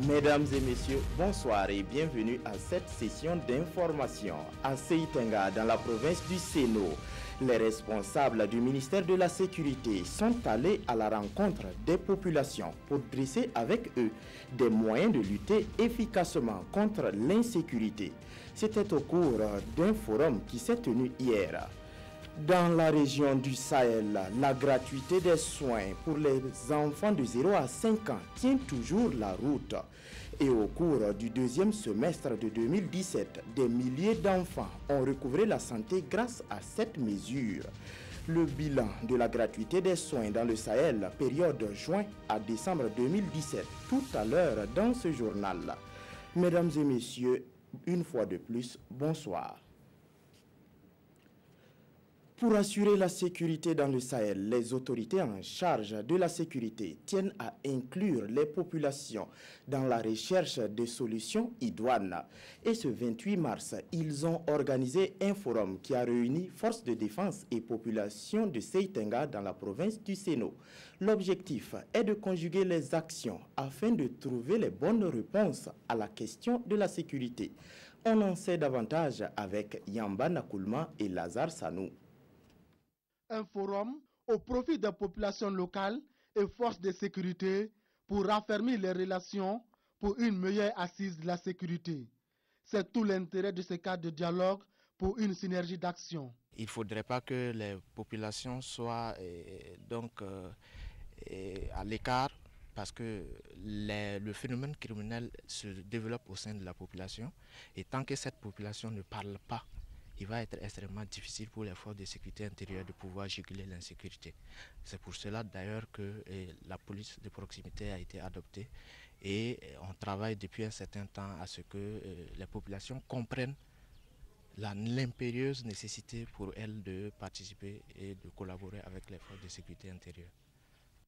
Mesdames et messieurs, bonsoir et bienvenue à cette session d'information. À Seitenga, dans la province du Séno, les responsables du ministère de la Sécurité sont allés à la rencontre des populations pour dresser avec eux des moyens de lutter efficacement contre l'insécurité. C'était au cours d'un forum qui s'est tenu hier. Dans la région du Sahel, la gratuité des soins pour les enfants de 0 à 5 ans tient toujours la route. Et au cours du deuxième semestre de 2017, des milliers d'enfants ont recouvré la santé grâce à cette mesure. Le bilan de la gratuité des soins dans le Sahel, période juin à décembre 2017, tout à l'heure dans ce journal. Mesdames et messieurs, une fois de plus, bonsoir. Pour assurer la sécurité dans le Sahel, les autorités en charge de la sécurité tiennent à inclure les populations dans la recherche de solutions idoines. Et ce 28 mars, ils ont organisé un forum qui a réuni forces de défense et populations de Seitenga dans la province du Séno. L'objectif est de conjuguer les actions afin de trouver les bonnes réponses à la question de la sécurité. On en sait davantage avec Yamba Nakoulma et Lazare Sanou. Un forum au profit des populations locales et forces de sécurité pour raffermir les relations pour une meilleure assise de la sécurité. C'est tout l'intérêt de ce cadre de dialogue pour une synergie d'action. Il ne faudrait pas que les populations soient à l'écart parce que le phénomène criminel se développe au sein de la population et tant que cette population ne parle pas, il va être extrêmement difficile pour les forces de sécurité intérieure de pouvoir juguler l'insécurité. C'est pour cela d'ailleurs que la police de proximité a été adoptée et on travaille depuis un certain temps à ce que les populations comprennent l'impérieuse nécessité pour elles de participer et de collaborer avec les forces de sécurité intérieure.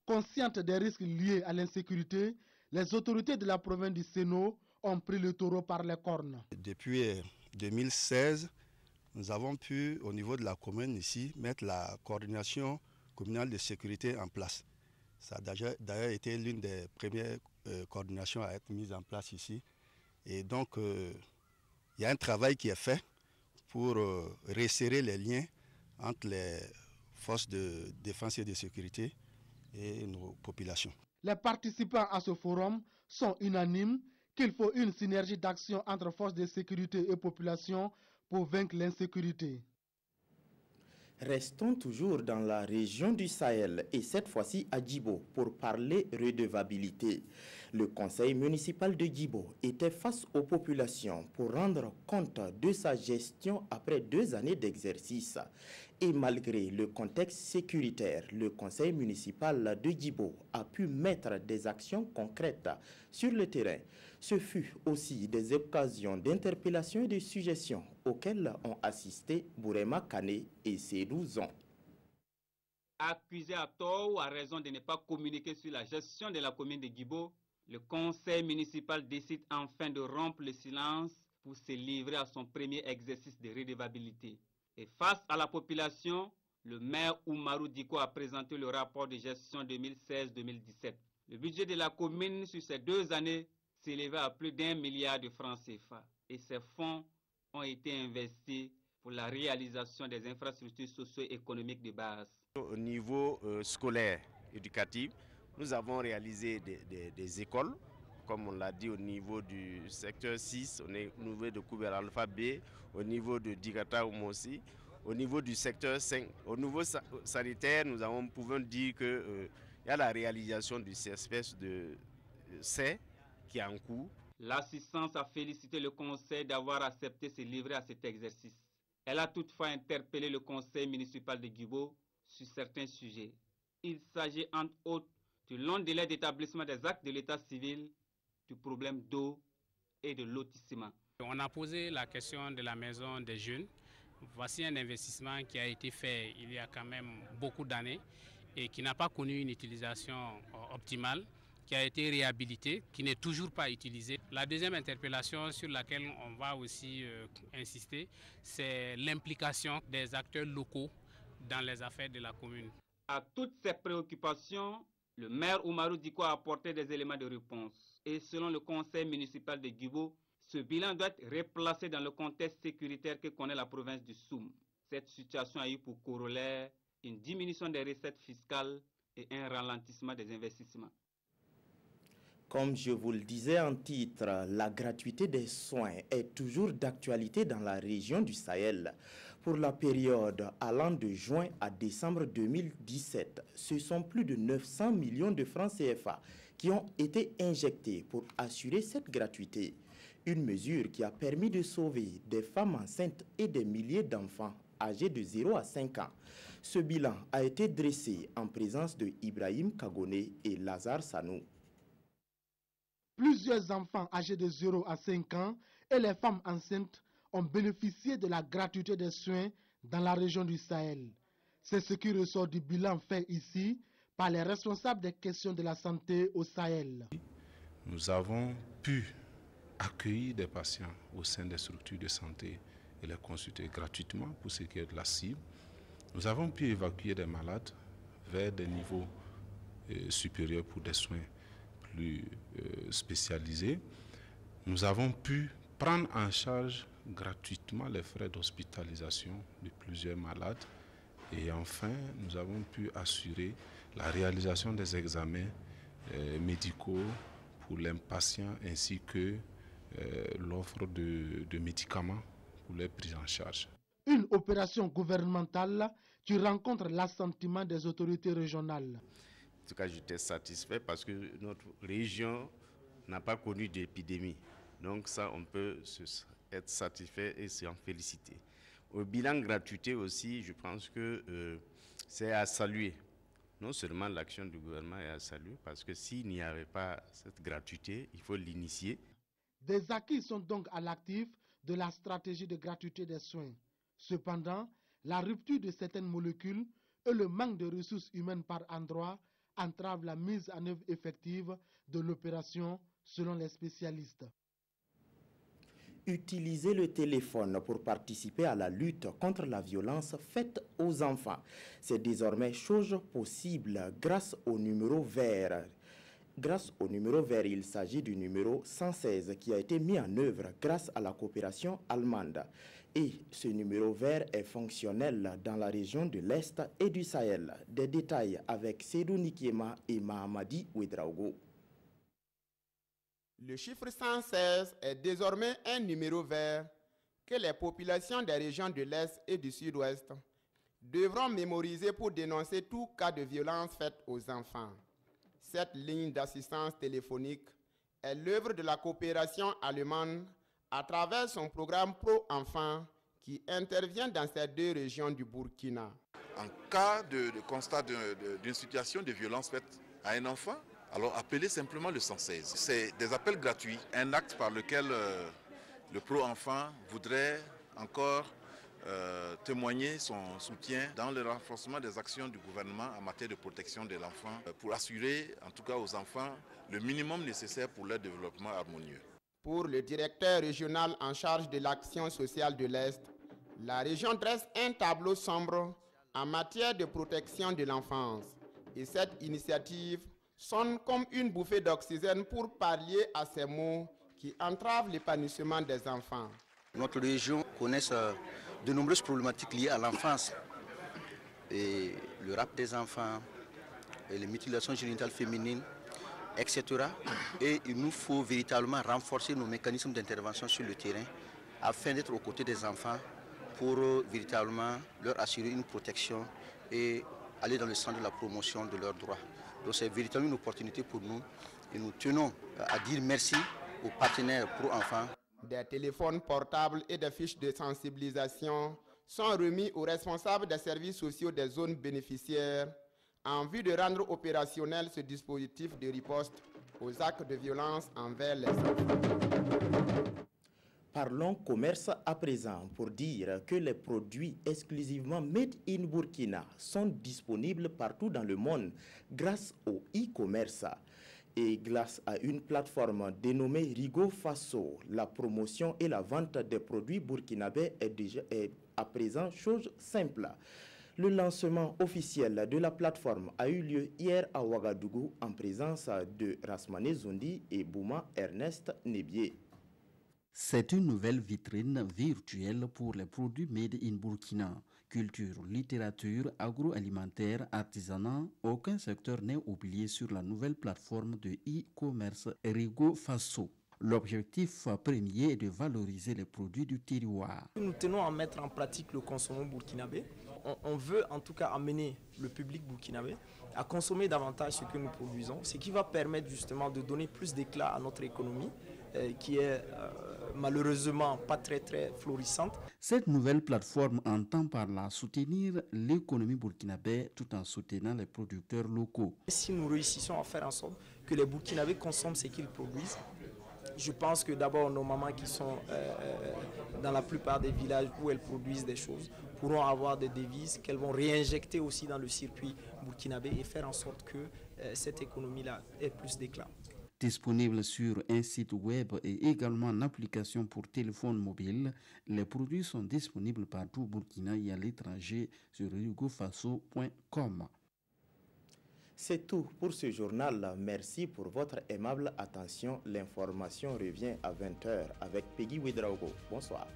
Conscientes des risques liés à l'insécurité, les autorités de la province du Séno ont pris le taureau par les cornes. Depuis 2016, nous avons pu, au niveau de la commune ici, mettre la coordination communale de sécurité en place. Ça a d'ailleurs été l'une des premières coordinations à être mise en place ici. Et donc, il y a un travail qui est fait pour resserrer les liens entre les forces de défense et de sécurité et nos populations. Les participants à ce forum sont unanimes qu'il faut une synergie d'action entre forces de sécurité et population pour vaincre l'insécurité. Restons toujours dans la région du Sahel et cette fois-ci à Djibo pour parler redevabilité. Le conseil municipal de Djibo était face aux populations pour rendre compte de sa gestion après 2 années d'exercice. Et malgré le contexte sécuritaire, le conseil municipal de Djibo a pu mettre des actions concrètes sur le terrain. Ce fut aussi des occasions d'interpellation et de suggestions auxquelles ont assisté Bourema Kane et Seydou Zon. Accusé à tort ou à raison de ne pas communiquer sur la gestion de la commune de Djibo, le conseil municipal décide enfin de rompre le silence pour se livrer à son premier exercice de redevabilité. Et face à la population, le maire Oumarou Diko a présenté le rapport de gestion 2016-2017. Le budget de la commune sur ces 2 années s'élevait à plus d'1 milliard de francs CFA. Et ces fonds ont été investis pour la réalisation des infrastructures socio-économiques de base. Au niveau scolaire, éducatif, nous avons réalisé des écoles, comme on l'a dit au niveau du secteur 6, au niveau de Kouber Alpha B, au niveau de Digata Oumosi, au niveau du secteur 5. Au niveau sanitaire, nous pouvons dire qu'il y a la réalisation de ces espèces de C qui est en cours. L'assistance a félicité le conseil d'avoir accepté de se livrer à cet exercice. Elle a toutefois interpellé le conseil municipal de Djibo sur certains sujets. Il s'agit entre autres du long délai d'établissement des actes de l'état civil, du problème d'eau et de lotissement. On a posé la question de la maison des jeunes. Voici un investissement qui a été fait il y a quand même beaucoup d'années et qui n'a pas connu une utilisation optimale, qui a été réhabilité, qui n'est toujours pas utilisé. La deuxième interpellation sur laquelle on va aussi insister, c'est l'implication des acteurs locaux dans les affaires de la commune. À toutes ces préoccupations, Le maire Oumarou Diko a apporté des éléments de réponse. Et selon le conseil municipal de Guibo, ce bilan doit être replacé dans le contexte sécuritaire que connaît la province du Soum. Cette situation a eu pour corollaire une diminution des recettes fiscales et un ralentissement des investissements. Comme je vous le disais en titre, la gratuité des soins est toujours d'actualité dans la région du Sahel. Pour la période allant de juin à décembre 2017, ce sont plus de 900 millions de francs CFA qui ont été injectés pour assurer cette gratuité. Une mesure qui a permis de sauver des femmes enceintes et des milliers d'enfants âgés de 0 à 5 ans. Ce bilan a été dressé en présence de Ibrahim Kagone et Lazare Sanou. Plusieurs enfants âgés de 0 à 5 ans et les femmes enceintes ont bénéficié de la gratuité des soins dans la région du Sahel. C'est ce qui ressort du bilan fait ici par les responsables des questions de la santé au Sahel. Nous avons pu accueillir des patients au sein des structures de santé et les consulter gratuitement pour ce qui est de la cible. Nous avons pu évacuer des malades vers des niveaux supérieurs pour des soins plus spécialisés. Nous avons pu prendre en charge gratuitement les frais d'hospitalisation de plusieurs malades. Et enfin, nous avons pu assurer la réalisation des examens médicaux pour les patients ainsi que l'offre de médicaments pour les prises en charge. Une opération gouvernementale qui rencontre l'assentiment des autorités régionales. En tout cas, j'étais satisfait parce que notre région n'a pas connu d'épidémie. Donc ça, on peut être satisfait et s'en féliciter. Au bilan gratuité aussi, je pense que c'est à saluer. Non seulement l'action du gouvernement est à saluer, parce que s'il n'y avait pas cette gratuité, il faut l'initier. Des acquis sont donc à l'actif de la stratégie de gratuité des soins. Cependant, la rupture de certaines molécules et le manque de ressources humaines par endroit entravent la mise en œuvre effective de l'opération selon les spécialistes. Utiliser le téléphone pour participer à la lutte contre la violence faite aux enfants. C'est désormais chose possible grâce au numéro vert. Grâce au numéro vert, il s'agit du numéro 116 qui a été mis en œuvre grâce à la coopération allemande. Et ce numéro vert est fonctionnel dans la région de l'Est et du Sahel. Des détails avec Sédou Nikiema et Mahamadi Ouedraogo. Le chiffre 116 est désormais un numéro vert que les populations des régions de l'Est et du Sud-Ouest devront mémoriser pour dénoncer tout cas de violence faite aux enfants. Cette ligne d'assistance téléphonique est l'œuvre de la coopération allemande à travers son programme Pro-Enfants qui intervient dans ces deux régions du Burkina. En cas de constat d'une situation de violence faite à un enfant, alors appelez simplement le 116. C'est des appels gratuits, un acte par lequel le Pro-Enfant voudrait encore témoigner son soutien dans le renforcement des actions du gouvernement en matière de protection de l'enfant pour assurer en tout cas aux enfants le minimum nécessaire pour leur développement harmonieux. Pour le directeur régional en charge de l'action sociale de l'Est, la région dresse un tableau sombre en matière de protection de l'enfance. Et cette initiative sonne comme une bouffée d'oxygène pour pallier à ces maux qui entravent l'épanouissement des enfants. Notre région connaît de nombreuses problématiques liées à l'enfance. Et le rap des enfants, et les mutilations génitales féminines, etc. Et il nous faut véritablement renforcer nos mécanismes d'intervention sur le terrain afin d'être aux côtés des enfants pour véritablement leur assurer une protection et aller dans le sens de la promotion de leurs droits. Donc c'est véritablement une opportunité pour nous et nous tenons à dire merci aux partenaires pro-enfants. Des téléphones portables et des fiches de sensibilisation sont remis aux responsables des services sociaux des zones bénéficiaires en vue de rendre opérationnel ce dispositif de riposte aux actes de violence envers les enfants. Parlons commerce à présent pour dire que les produits exclusivement Made in Burkina sont disponibles partout dans le monde grâce au e-commerce. Et grâce à une plateforme dénommée Rigo Faso, la promotion et la vente des produits burkinabés est à présent chose simple. Le lancement officiel de la plateforme a eu lieu hier à Ouagadougou en présence de Rasmane Zondi et Bouma Ernest Nebié. C'est une nouvelle vitrine virtuelle pour les produits made in Burkina. Culture, littérature, agroalimentaire, artisanat, aucun secteur n'est oublié sur la nouvelle plateforme de e-commerce Erigo Faso. L'objectif premier est de valoriser les produits du terroir. Nous tenons à mettre en pratique le consommation burkinabé. On veut en tout cas amener le public burkinabé à consommer davantage ce que nous produisons, ce qui va permettre justement de donner plus d'éclat à notre économie qui est malheureusement pas très florissante. Cette nouvelle plateforme entend par là soutenir l'économie burkinabé tout en soutenant les producteurs locaux. Si nous réussissons à faire en sorte que les Burkinabés consomment ce qu'ils produisent, je pense que d'abord nos mamans qui sont dans la plupart des villages où elles produisent des choses pourront avoir des devises qu'elles vont réinjecter aussi dans le circuit burkinabé et faire en sorte que cette économie-là ait plus d'éclat. Disponible sur un site web et également en application pour téléphone mobile, les produits sont disponibles partout au Burkina et à l'étranger sur erigofaso.com. C'est tout pour ce journal. Merci pour votre aimable attention. L'information revient à 20h avec Peggy Ouedraogo. Bonsoir.